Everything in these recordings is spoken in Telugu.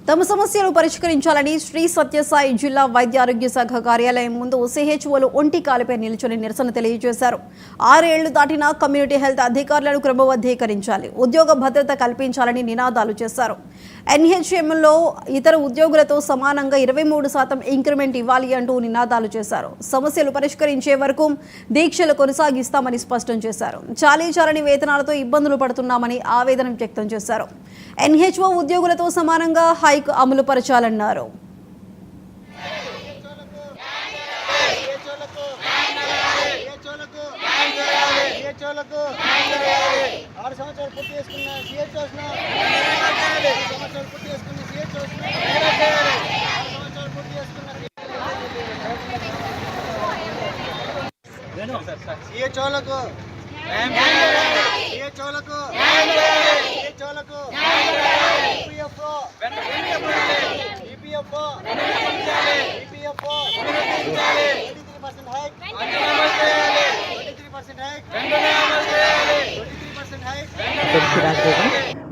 తమ సమస్యలు పరిష్కరించాలని శ్రీ సత్యసాయి జిల్లా వైద్య ఆరోగ్య శాఖ కార్యాలయం ముందు సిహెచ్ఓలు ఒంటి కాలిపై నిల్చొని నిరసన తెలియజేశారు. 6 ఏళ్లు దాటిన కమ్యూనిటీ హెల్త్ అధికారులను క్రమబద్ధీకరించాలి, ఉద్యోగ భద్రత కల్పించాలని నినాదాలు చేశారు. ఎన్హెచ్ఎంలో ఇతర ఉద్యోగులతో సమానంగా 23% ఇంక్రిమెంట్ ఇవ్వాలి అంటూ నినాదాలు చేశారు. సమస్యలు పరిష్కరించే వరకు దీక్షలు కొనసాగిస్తామని స్పష్టం చేశారు. చాలీచాలని వేతనాలతో ఇబ్బందులు పడుతున్నామని ఆవేదన వ్యక్తం చేశారు. ఎన్హెచ్ఓ ఉద్యోగులతో సమానంగా హైక్ అమలు పరచాలన్నారు.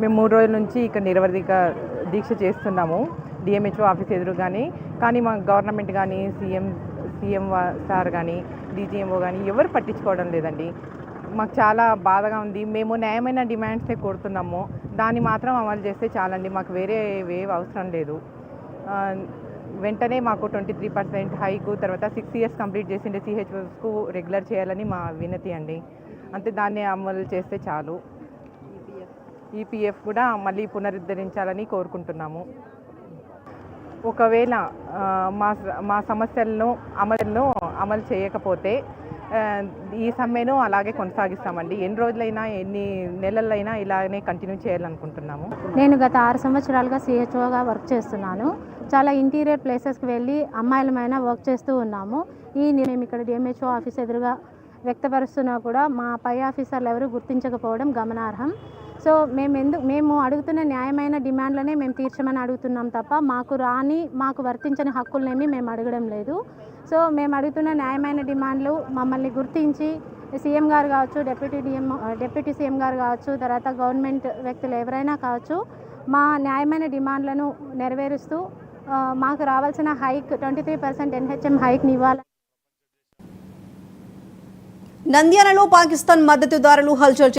మేము 3 రోజుల నుంచి ఇక్కడ నిరవధిక దీక్ష చేస్తున్నాము డిఎంహెచ్ఓ ఆఫీస్ ఎదురుగానే. కానీ మా గవర్నమెంట్ కానీ సీఎం సార్ కానీ డీజీఎంఓ కానీ ఎవరు పట్టించుకోవడం లేదండి. మాకు చాలా బాధగా ఉంది. మేము న్యాయమైన డిమాండ్సే కోరుతున్నాము, దాన్ని మాత్రం అమలు చేస్తే చాలండి. మాకు వేరే అవసరం లేదు. వెంటనే మాకు 23% హైకు, తర్వాత 6 ఇయర్స్ కంప్లీట్ చేసిండే సిహెచ్ఓస్కు రెగ్యులర్ చేయాలని మా వినతి అండి. అంతే, దాన్ని అమలు చేస్తే చాలు. ఈపీఎఫ్ కూడా మళ్ళీ పునరుద్ధరించాలని కోరుకుంటున్నాము. ఒకవేళ మా సమస్యలను అమలు చేయకపోతే ఈ సమ్మెను అలాగే కొనసాగిస్తామండి. ఎన్ని రోజులైనా ఎన్ని నెలలైనా ఇలానే కంటిన్యూ చేయాలనుకుంటున్నాము. నేను గత 6 సంవత్సరాలుగా సిహెచ్ఓగా వర్క్ చేస్తున్నాను. చాలా ఇంటీరియర్ ప్లేసెస్కి వెళ్ళి అమ్మాయిలమైన వర్క్ చేస్తూ ఉన్నాము. మేము ఇక్కడ డిఎంహెచ్ఓ ఆఫీస్ ఎదురుగా వ్యక్తపరుస్తున్నా కూడా మా పై ఆఫీసర్లు ఎవరు గుర్తించకపోవడం గమనార్హం. సో మేము అడుగుతున్న న్యాయమైన డిమాండ్లనే మేము తీర్చమని అడుగుతున్నాం తప్ప మాకు వర్తించని హక్కులనేమి మేము అడగడం లేదు. సో మేము అడుగుతున్న న్యాయమైన డిమాండ్లు మమ్మల్ని గుర్తించి సీఎం గారు కావచ్చు, డిప్యూటీ సీఎం గారు కావచ్చు, తర్వాత గవర్నమెంట్ వ్యక్తులు ఎవరైనా కావచ్చు, మా న్యాయమైన డిమాండ్లను నెరవేరుస్తూ మాకు రావాల్సిన హైక్ 23% ఎన్హెచ్ఎం హైక్ని ఇవ్వాలి. నంద్యాలలో పాకిస్తాన్ మద్దతుదారులు హల్చల్